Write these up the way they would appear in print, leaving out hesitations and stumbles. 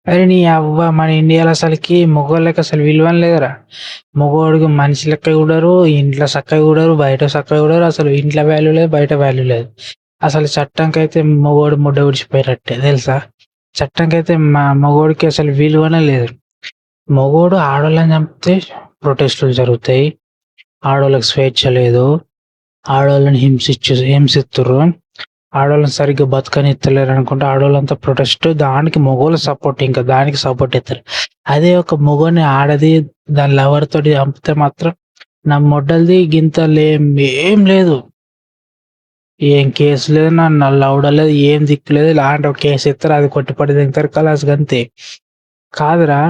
అరే నీ అవ్వ! మన ఇండియాలో అసలకి మగోళ్ళకి అసలు విలువనే లేదురా. మగోడికి మనిషి లెక్క చూడరు, ఇంట్లో సక్కగా చూడరు, బయట సక్కగా చూడరు. అసలు ఇంట్లో వాల్యూ లేదు, బయట వాల్యూ లేదు. అసలు చట్టంకైతే మగోడు ముడ్డ విడిచిపోయినట్టే తెలుసా? చట్టంకైతే మగోడికి అసలు విలువనే లేదు. మగోడు ఆడోళ్ళని చంపితే ప్రొటెస్టులు జరుగుతాయి. ఆడోళ్ళకి స్వేచ్ఛ లేదు. ఆడోళ్ళని హింసిస్తుర్రు. ఆడోళ్ళని సరిగ్గా బతకనిత్తలేరు అనుకుంటే ఆడోళ్ళంతా ప్రొటెస్ట్, దానికి మగోళ్ళు సపోర్ట్, ఇంకా దానికి సపోర్ట్ ఇస్తారు. అదే ఒక మగోని ఆడది దాని లవర్ తోటి చంపితే మాత్రం నా మొడ్డలది ఏం లేదు. ఏం కేసు లేదు, నా లౌడ లేదు, ఏం దిక్కు లేదు. ఇలాంటి ఒక కేసు ఇస్తారు, అది కొట్టిపడి దిగుతారు కలాస్ గంతే. కాదురా,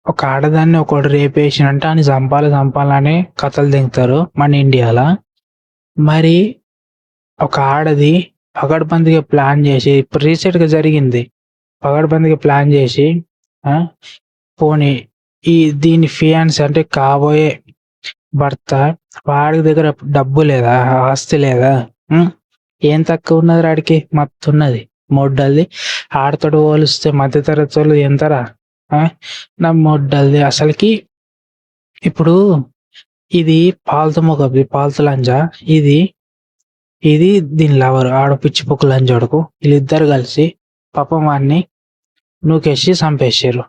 ఒక ఆడదాన్ని ఒకడు రేపేసినంటే అని చంపాలని కథలు దింగుతారు మన ఇండియాలో. మరి ఒక ఆడది పగడ్బందీగా ప్లాన్ చేసి, ఇప్పుడు రీసెంట్‌గా జరిగింది. పగడ్బందీగా ప్లాన్ చేసి పోనీ దీని ఫియాన్సీ అంటే కాబోయే భర్త, వాడి దగ్గర డబ్బు లేదా, ఆస్తి లేదా? ఏం తక్కువ ఉన్నది ఆడికి? మత్తున్నది మొడ్డల్ది. ఆడతోటి పోలిస్తే మధ్యతరగతి వాళ్ళు ఎంతరా? నా మొడ్డల్ది అసలుకి. ఇప్పుడు ఇది పాల్తు మొగది, పాల్తు లంజా. ఇది దీని లవర్, ఆడ పిచ్చి పొక్కు లంజోడుకు. వీళ్ళిద్దరు కలిసి పాపం వాడిని నూకేసి చంపేసారు.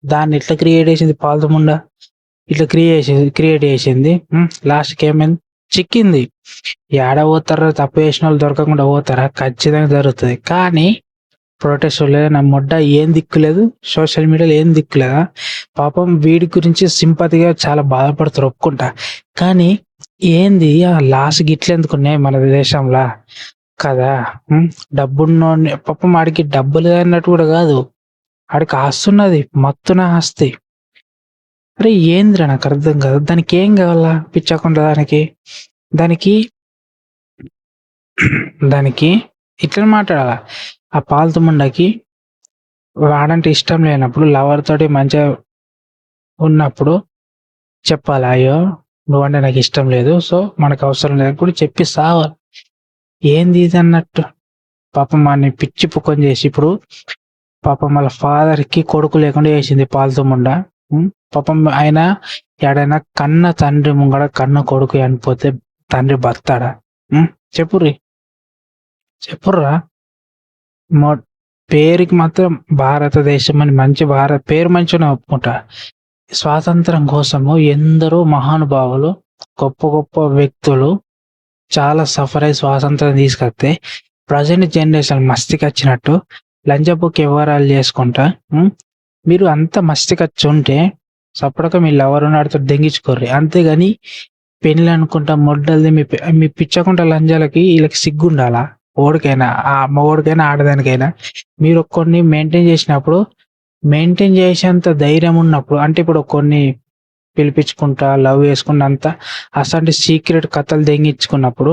దాన్ని ఇట్లా క్రియేట్ చేసింది పాల్తు ముండా, ఇట్లా క్రియేట్ చేసింది. లాస్ట్కి ఏమైంది? చిక్కింది. ఏడ పోతారా? తప్పు చేసిన వాళ్ళు దొరకకుండా పోతారా? ఖచ్చితంగా జరుగుతుంది. కానీ ప్రొటెస్ట్ లేదు, నా మొడ్డ ఏం దిక్కులేదు, సోషల్ మీడియాలో ఏం దిక్కులేదా? పాపం వీడి గురించి సింపతిగా చాలా బాధపడతారు, ఒప్పుకుంటా. కానీ ఏంది ఆ లాస్ గిట్లెందుకున్నాయి మన దేశంలో కదా? డబ్బున్నోడిని పాపం ఆడికి డబ్బు లేదన్నట్టు కూడా కాదు, ఆడికి ఆస్తున్నది, మత్తున ఆస్తి. అరే ఏందిరా, నాకు అర్థం కాదు. దానికి ఏం కావాలా పిచ్చకుండా? దానికి ఇట్లా మాట్లాడాల. ఆ పాల్తు ముండకి వాడంటే ఇష్టం లేనప్పుడు, లవర్ తోటి మంచిగా ఉన్నప్పుడు చెప్పాలి, అయ్యో నువ్వంటే నాకు ఇష్టం లేదు, సో మనకు అవసరం లేదు కూడా చెప్పి సావాలి. ఏంది ఇది అన్నట్టు. పాపం వాడిని పిచ్చి పుక్కని చేసి, ఇప్పుడు పాపం వాళ్ళ ఫాదర్కి కొడుకు లేకుండా చేసింది పాల్తు ముండ. పాపం ఆయన ఎడైనా కన్న తండ్రి ముంగడ కన్న కొడుకు అనిపోతే తండ్రి బతాడా? చెప్పుర్రా. పేరుకి మాత్రం భారతదేశం అని మంచి పేరు మంచిగా ఒప్పుకుంటా. స్వాతంత్రం కోసము ఎందరో మహానుభావులు, గొప్ప గొప్ప వ్యక్తులు చాలా సఫర్ అయి స్వాతంత్రం తీసుకొస్తే ప్రజెంట్ జనరేషన్ మస్తికి వచ్చినట్టు లంచబుక్ వ్యవహారాలు చేసుకుంటా. మీరు అంత మస్తికి వచ్చి ఉంటే సపడక మీ లవర్ నాడితో దెంగించుకోర్రి. అంతేగాని పెళ్ళి అనుకుంటా మొడ్డల్ది మీ పిచ్చకుంట లంజాలకి వీళ్ళకి సిగ్గుండాలా? ఓడికైనా, మగోడికైనా ఆడదానికైనా. మీరు కొన్ని మెయింటైన్ చేసేంత ధైర్యం ఉన్నప్పుడు, అంటే ఇప్పుడు కొన్ని పిలిపించుకుంటా లవ్ చేసుకున్నంత అసలు సీక్రెట్ కథలు దెంగించుకున్నప్పుడు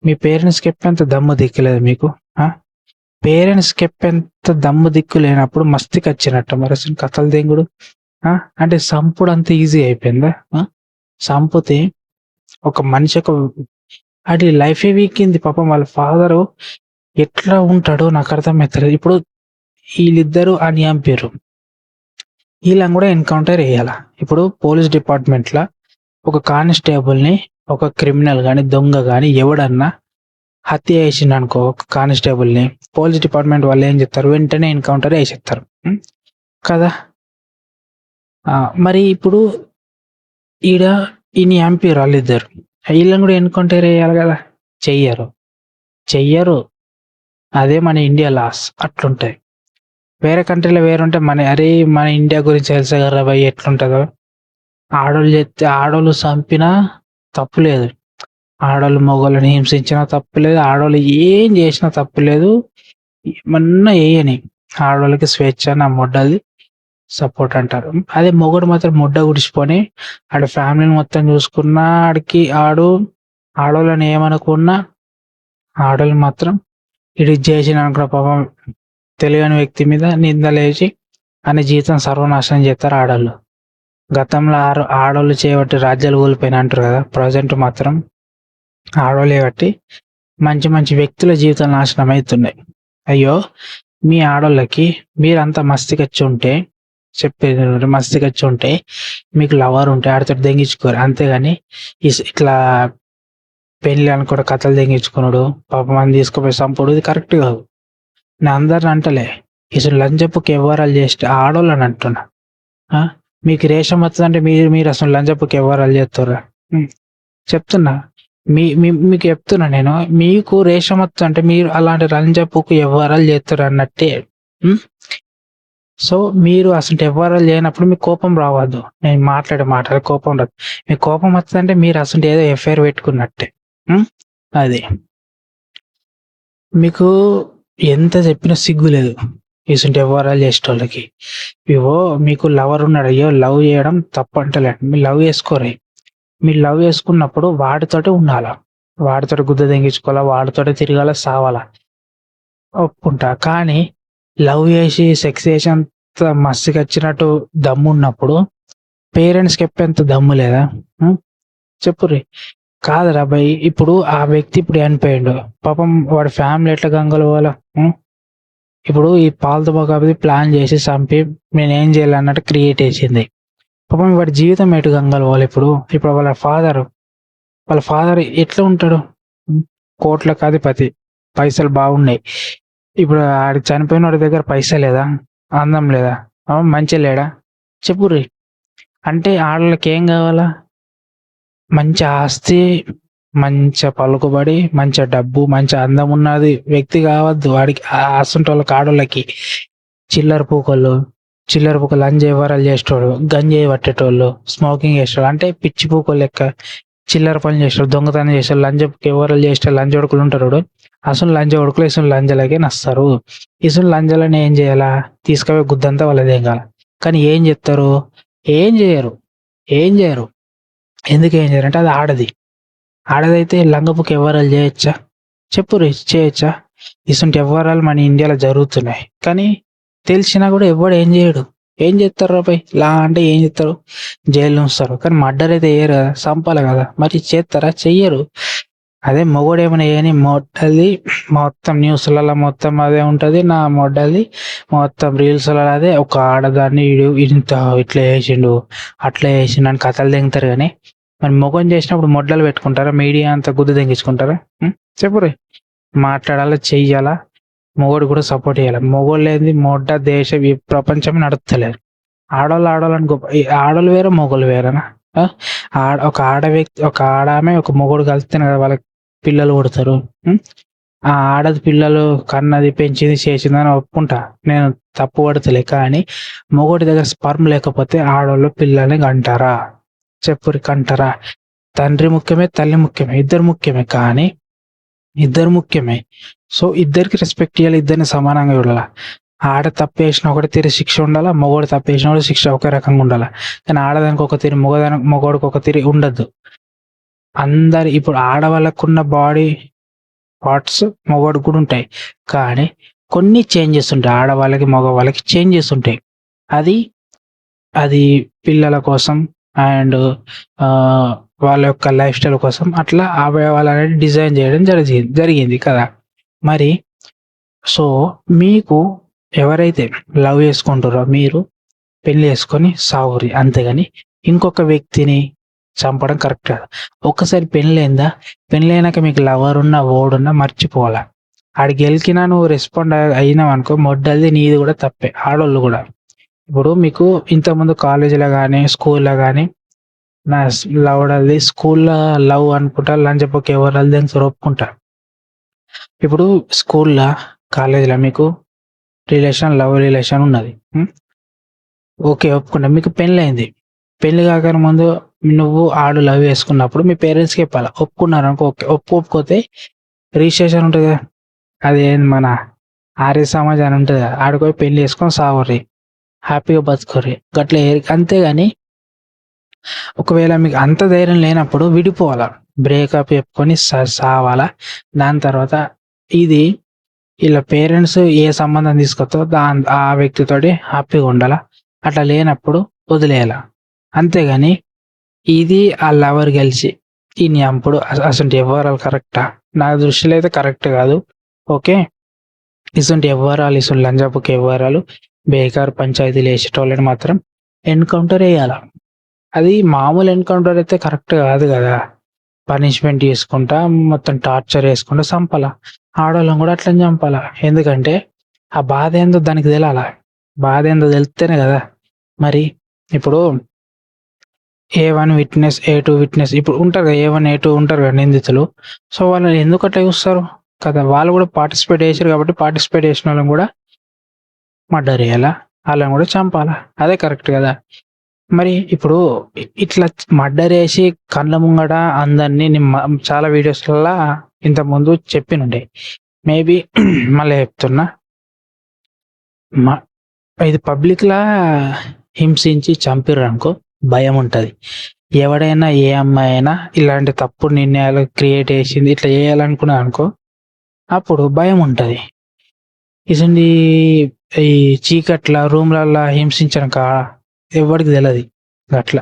మీ పేరెంట్స్కి చెప్పేంత దమ్ము దిక్కులేదు మీకు. పేరెంట్స్కి చెప్పేంత దమ్ము దిక్కు లేనప్పుడు మస్తికి వచ్చినట్టు మరి అసలు కథలు దెంగుడు. అంటే సంపుడు అంత ఈజీ అయిపోయిందా? సంపుతే ఒక మనిషి అది లైఫే వీకింది. పాపం వాళ్ళ ఫాదరు ఎట్లా ఉంటాడో నాకు అర్థమవుతలేదు. ఇప్పుడు వీళ్ళిద్దరు అని చంపారు, వీళ్ళని కూడా ఎన్కౌంటర్ చేయాల. ఇప్పుడు పోలీస్ డిపార్ట్మెంట్లో ఒక కానిస్టేబుల్ని, ఒక క్రిమినల్ కానీ దొంగ కానీ ఎవడన్నా హత్య చేసిండు అనుకో ఒక కానిస్టేబుల్ని, పోలీస్ డిపార్ట్మెంట్ వాళ్ళు ఏం చెప్తారు? వెంటనే ఎన్కౌంటర్ చేసేస్తారు కదా. మరి ఇప్పుడు ఈయన చంపారు వాళ్ళిద్దరు, వీళ్ళని కూడా ఎన్కౌంటర్ చేయాలి కదా. చెయ్యరు. అదే మన ఇండియా లాస్ అట్లుంటాయి. వేరే కంట్రీలో వేరుంటే మన ఇండియా గురించి తెలుసా కదా భయ్ ఎట్లుంటుందో. ఆడోళ్ళు చంపినా తప్పు లేదు, ఆడోళ్ళు మగవాళ్ళని హింసించినా తప్పు లేదు, ఆడోళ్ళు ఏం చేసినా తప్పు లేదు. ఏమన్నా వేయని ఆడోళ్ళకి స్వేచ్ఛ, నా మొడ్డది సపోర్ట్ అంటారు. అదే మొగుడు మాత్రం ముడ్డ గుడిచిపోని ఆడ ఫ్యామిలీని మొత్తం చూసుకున్నా, ఆడోళ్ళని ఏమనుకున్నా, ఆడోళ్ళు మాత్రం ఇటు చేసిన అనుకున్న పాపం తెలియని వ్యక్తి మీద నిందలేసి అనే జీవితం సర్వనాశనం చేస్తారు ఆడోళ్ళు. గతంలో ఆడోళ్ళు చేయబట్టి రాజ్యాలు కోల్పోయిన అంటారు కదా, ప్రజెంట్ మాత్రం ఆడోళ్ళు చేయబట్టి మంచి మంచి వ్యక్తుల జీవితాలు నాశనం అవుతున్నాయి. అయ్యో మీ ఆడోళ్ళకి మీరంతా మస్తికొచ్చి ఉంటే చెప్పేది వినండి, మస్తికొచ్చి ఉంటే మీకు లవర్ ఉంటే ఆడితోటి దెంగించుకోరు. అంతేగాని ఇట్లా పెళ్లి అని కూడా కథలు దెంగించుకునుడు, పాపం మందిని తీసుకుపోయి సంపుడు ఇది కరెక్ట్ కాదు. నేను అందరిని అంటలే. ఇసలు లంచపుకి వ్యవహారాలు చేస్తే ఆడోళ్ళని అంటున్నా. మీకు రేషం వస్తుందంటే మీరు మీరు అసలు లంచపుకి వ్యవహారాలు చేస్తారా? చెప్తున్నా. మీకు చెప్తున్నా నేను. మీకు రేషం వస్తుందంటే మీరు అలాంటి లంచపుకు వ్యవహారాలు చేస్తారు అన్నట్టే. సో మీరు అసలు వ్యవహారాలు చేయనప్పుడు మీకు కోపం రావద్దు. నేను మాట్లాడే మాటలు కోపం రాదు. మీకు కోపం వస్తుందంటే మీరు అసలు ఏదో ఎఫ్ఐఆర్ పెట్టుకున్నట్టే. అది మీకు ఎంత చెప్పినా సిగ్గు లేదు ఇసుంటి వ్యవహారాలు చేసేటోళ్ళకి. ఇవో మీకు లవర్ ఉన్నాడు, అయ్యో లవ్ చేయడం తప్పు అంటలే. మీరు లవ్ చేసుకోరే. మీరు లవ్ చేసుకున్నప్పుడు వాడితోటే ఉండాలా, వాడితోటి గుద్ద తెంగించుకోవాలా, వాడితోటే తిరగాల, సావాలా, ఒప్పుకుంటా. కానీ లవ్ చేసి సెక్స్ చేసి అంత మస్తుగా వచ్చినట్టు దమ్ము ఉన్నప్పుడు పేరెంట్స్కి చెప్పేంత దమ్ము లేదా? చెప్పుర్రి. కాదురా భయ్, ఇప్పుడు ఆ వ్యక్తి ఇప్పుడు చనిపోయిండు, పాపం వాడి ఫ్యామిలీ ఎట్లా గంగలు పోవాలా? ఇప్పుడు ఈ పాలతో కాబట్టి ప్లాన్ చేసి చంపి నేనేం చేయాలి అన్నట్టు క్రియేట్ చేసింది. పాపం వాడి జీవితం ఎటు గంగలు పోవాలి? ఇప్పుడు వాళ్ళ ఫాదర్ ఎట్లా ఉంటాడు? కోట్లకు అధిపతి, పైసలు బాగున్నాయి. ఇప్పుడు ఆడి చనిపోయిన వాడి దగ్గర పైసా లేదా, అందం లేదా, మంచి లేడా? చెప్పుర్రి. అంటే ఆడళ్ళకి ఏం కావాలా? మంచి ఆస్తి, మంచి పలుకుబడి, మంచి డబ్బు, మంచి అందం ఉన్నది వ్యక్తి కావద్దు వాడికి. అసంటోళ్ళకి ఆడోళ్ళకి చిల్లర పూకలు లంజ వ్యవహారాలు చేసేటోడు, గంజాయి పట్టేటోళ్ళు, స్మోకింగ్ చేసేటోళ్ళు, అంటే పిచ్చి పూకలు లెక్క చిల్లర పనులు చేసేవాడు, దొంగతనం చేసేవాడు, లంజ వ్యవహారాలు చేసేటోళ్ళు, లంజ ఉడుకులు ఉంటారు. అసలు లంజ ఉడుకులు ఇసులు లంజలకే నస్తారు. ఇసులు లంజలని ఏం చేయాలా? తీసుకుపోయి గుద్దంతా వాళ్ళది ఏం కాల. కానీ ఏం చెప్తారు? ఏం చేయరు. ఎందుకు ఏం చేయరు అంటే అది ఆడదైతే లంగపుకి వ్యవహారాలు చేయొచ్చా? చెప్పురు, చేయొచ్చా? ఇటువంటి వ్యవహారాలు మన ఇండియాలో జరుగుతున్నాయి. కానీ తెలిసినా కూడా ఎవడు ఏం చేయడు. ఏం చేస్తారు రాబాయ్? లా అంటే ఏం చేస్తారు? జైలు ఉంచుతారు. కానీ మర్డర్ అయితే వేయరు కదా, చంపాలి కదా. మరి చేస్తారా? చెయ్యరు. అదే మొగోడు ఏమైనా చేయని మొడ్డది మొత్తం న్యూస్లలో మొత్తం అదే ఉంటుంది. నా మొడ్డది మొత్తం రీల్స్లలో అదే. ఒక ఆడదాన్ని ఇంత ఇట్లా చేసిండు, అట్లా చేసిండు అని కథలు తెంగుతారు. కానీ మరి మొగం చేసినప్పుడు మొడ్డలు పెట్టుకుంటారా? మీడియా అంతా గుద్దు తెంగించుకుంటారా? చెప్పురే. మాట్లాడాలా, చెయ్యాలా, మొగోడు కూడా సపోర్ట్ చేయాలి. మొగోళ్ళు ఏంది మొడ్డ దేశ ప్రపంచం నడుస్తలేదు. ఆడవాళ్ళని గొప్ప, ఆడవాళ్ళు వేరే మొగోళ్ళు వేరేనా? ఒక ఆడామె ఒక మొగోడు కలిస్తేనే కదా వాళ్ళకి పిల్లలు కొడతారు. ఆ ఆడది పిల్లలు కన్నది, పెంచింది, చేసిందని ఒప్పుకుంటా, నేను తప్పు పడతలే. కానీ మొగోడి దగ్గర స్పర్మ్ లేకపోతే ఆడవాళ్ళు పిల్లల్ని కంటారా? చెప్పురి, కంటారా? తండ్రి ముఖ్యమే, తల్లి ముఖ్యమే, ఇద్దరు ముఖ్యమే. కానీ ఇద్దరు ముఖ్యమే. సో ఇద్దరికి రెస్పెక్ట్ ఇవ్వాలి, ఇద్దరిని సమానంగా చూడాలి. ఆడ తప్పు వేసిన ఒకటి తీరు శిక్ష ఉండాలా, మొగోడు తప్పు వేసిన కూడా శిక్ష ఒకే రకంగా ఉండాలి. కానీ ఆడదానికి ఒక తీరు, మొగోడికి ఒక తీరు ఉండద్దు. అందరు ఇప్పుడు ఆడవాళ్ళకున్న బాడీ పార్ట్స్ మగవాడికి కూడా ఉంటాయి. కానీ కొన్ని చేంజెస్ ఉంటాయి, ఆడవాళ్ళకి మగవాళ్ళకి చేంజెస్ ఉంటాయి. అది పిల్లల కోసం అండ్ వాళ్ళ యొక్క లైఫ్ స్టైల్ కోసం అట్లా అవయవాలు అనేది డిజైన్ చేయడం జరిగింది కదా. మరి సో మీకు ఎవరైతే లవ్ చేసుకుంటారో మీరు పెళ్లి చేసుకొని సావురి, అంతేగాని ఇంకొక వ్యక్తిని చంపడం కరెక్ట్ కాదు. ఒక్కసారి పెళ్ళైనాక మీకు లవర్ ఉన్నా ఓడున్నా మర్చిపోవాలా. ఆడికి గెలికినా నువ్వు రెస్పాండ్ అయినావు అనుకో, మొడ్డది నీది కూడా తప్పే. ఆడోళ్ళు కూడా ఇప్పుడు మీకు ఇంతకుముందు కాలేజీలో కానీ స్కూల్లో కానీ నా లవడది స్కూల్లో లవ్ అనుకుంటా, లంచపోకి ఎవరు దానికి ఒప్పుకుంటా. ఇప్పుడు స్కూల్లో కాలేజీలో మీకు లవ్ రిలేషన్ ఉన్నది, ఓకే ఒప్పుకుంటా. మీకు పెళ్ళైంది, పెళ్లి కాక ముందు నువ్వు ఆడు లవ్ చేసుకున్నప్పుడు మీ పేరెంట్స్కి చెప్పాలి. ఒప్పుకున్నారు అనుకో ఓకే, ఒప్పుకోకపోతే రిజిస్ట్రేషన్ ఉంటుంది కదా, అది మన ఆర్య సమాజ్ అని ఉంటుంది కదా, ఆడిపోయి పెళ్లి చేసుకొని సావర్రి, హ్యాపీగా బతుకోర్రి గట్ల. అంతేగాని ఒకవేళ మీకు అంత ధైర్యం లేనప్పుడు విడిపోవాలా, బ్రేకప్ చెప్పుకొని సావాలా. దాని తర్వాత ఇది ఇలా పేరెంట్స్ ఏ సంబంధం తీసుకొస్తో ఆ వ్యక్తితోటి హ్యాపీగా ఉండాలా. అట్లా లేనప్పుడు వదిలేయాల. అంతేగాని ఇది ఆ లవర్ గెలిచి ఈయన అప్పుడు అసలు ఎవరు కరెక్టా? నా దృష్టిలో అయితే కరెక్ట్ కాదు. ఓకే. ఇసొంటి ఎవ్వరాలు ఇసొంటి లంజాపొక ఎవ్వరాలు బేకార్ పంచాయతీలు వేసేటోళ్ళని మాత్రం ఎన్కౌంటర్ వేయాల. అది మామూలు ఎన్కౌంటర్ అయితే కరెక్ట్ కాదు కదా. పనిష్మెంట్ చేసుకుంటా మొత్తం టార్చర్ వేసుకుంటా చంపాల. ఆడవాళ్ళని కూడా అట్లని చంపాల. ఎందుకంటే ఆ బాధ ఏందో దానికి తెలాల. బాధ ఏందో తెలిస్తేనే కదా. మరి ఇప్పుడు A1 విట్నెస్, A2 విట్నెస్ ఇప్పుడు ఉంటారు కదా, A1 A2 ఉంటారు కదా నిందితులు. సో వాళ్ళని ఎందుకు అట్లా చూస్తారు కదా. వాళ్ళు కూడా పార్టిసిపేట్ చేశారు కాబట్టి పార్టిసిపేట్ చేసిన వాళ్ళని కూడా మర్డర్ చేయాలా, వాళ్ళని కూడా చంపాలా. అదే కరెక్ట్ కదా. మరి ఇప్పుడు ఇట్లా మర్డర్ చేసి కళ్ళ ముంగట అందరినీ చాలా వీడియోస్లలో ఇంతకుముందు చెప్పినుండే. మేబీ మళ్ళీ చెప్తున్నా, ఇది పబ్లిక్లా హింసించి చంపిర్రు అనుకో భయం ఉంటుంది. ఎవడైనా ఏ అమ్మాయి అయినా ఇలాంటి తప్పుడు నిర్ణయాలు క్రియేట్ చేసింది ఇట్లా చేయాలనుకున్నా అనుకో అప్పుడు భయం ఉంటుంది. ఇసండి ఈ చీకట్ల రూమ్లల్లో హింసించడం ఎవరికి తెలియదు అట్లా.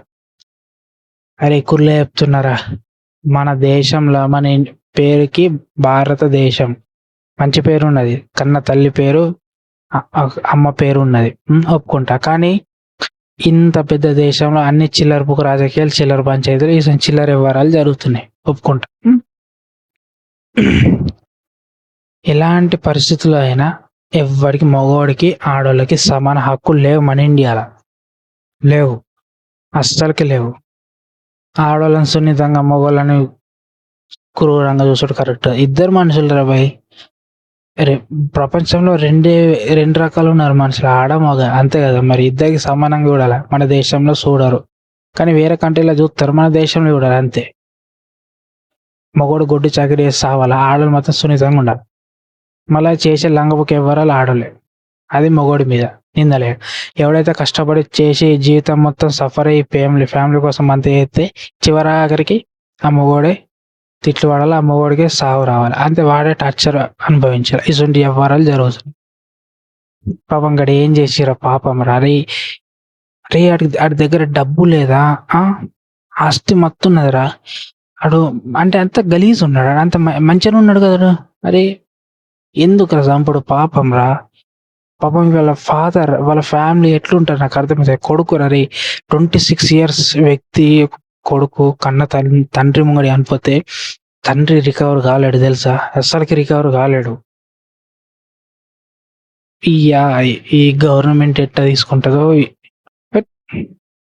అరే కుర్లే చెప్తున్నారా, మన దేశంలో మన పేరుకి భారతదేశం మంచి పేరు ఉన్నది, కన్న తల్లి పేరు అమ్మ పేరు ఉన్నది, ఒప్పుకుంటా. కానీ ఇంత పెద్ద దేశంలో అన్ని చిల్లరపుకు రాజకీయాలు, చిల్లర పంచాయతీలు, ఈ చిల్లర వ్యవహారాలు జరుగుతున్నాయి, ఒప్పుకుంటా. ఎలాంటి పరిస్థితుల్లో అయినా ఎవరికి, మగవాడికి ఆడవాళ్ళకి సమాన హక్కులు లేవు మన ఇండియాలో. లేవు, అస్సలకి లేవు. ఆడవాళ్ళని సున్నితంగా, మగవాళ్ళని క్రూరంగా చూసుడు కరెక్ట్. ఇద్దరు మనుషులు రా భయ్. ప్రపంచంలో రెండు రకాలు ఉన్నారు మనుషులు, ఆడ మగ, అంతే కదా. మరి ఇద్దరికి సమానంగా చూడాలి. మన దేశంలో చూడరు, కానీ వేరే కంట్రీలో చూస్తారు, మన దేశంలో చూడాలి అంతే. మగోడు గొడ్డు చాకరీ చేసి సావాలి, ఆడలు మాత్రం సున్నితంగా ఉండాలి. మళ్ళీ చేసే లంగపుకి ఎవరాలు ఆడలే, అది మగోడి మీద నిందలే. ఎవడైతే కష్టపడి చేసి జీవితం మొత్తం సఫర్ అయ్యి ఫ్యామిలీ కోసం అంత చేస్తే చివరాఖరికి ఆ మగోడే తిట్లు పడాలి, ఆ మగోడికి సావు రావాలి, అంతే. వాడే టార్చర్ అనుభవించాలి. ఇటువంటి వ్యవహారాలు జరుగుతుంది. పాపం గడి ఏం చేసిరా పాపం రా. అరే ఆడి దగ్గర డబ్బు లేదా, ఆస్తి మొత్తం ఉన్నదిరా. ఆడు అంటే అంత గలీజ్ ఉన్నాడు, అంత మంచిగా ఉన్నాడు కదా. అరే ఎందుకు రా చంపుడు, పాపం రా. పాపం వాళ్ళ ఫాదర్, వాళ్ళ ఫ్యామిలీ ఎట్లుంటారు నాకు అర్థమైతే. కొడుకు రే 26 years వ్యక్తి కొడుకు కన్న తండ్రి ముంగడి అనిపోతే తండ్రి రికవర్ కాలేడు తెలుసా, అస్సలకి రికవర్ కాలేడు. ఈ గవర్నమెంట్ ఎట్లా తీసుకుంటుందో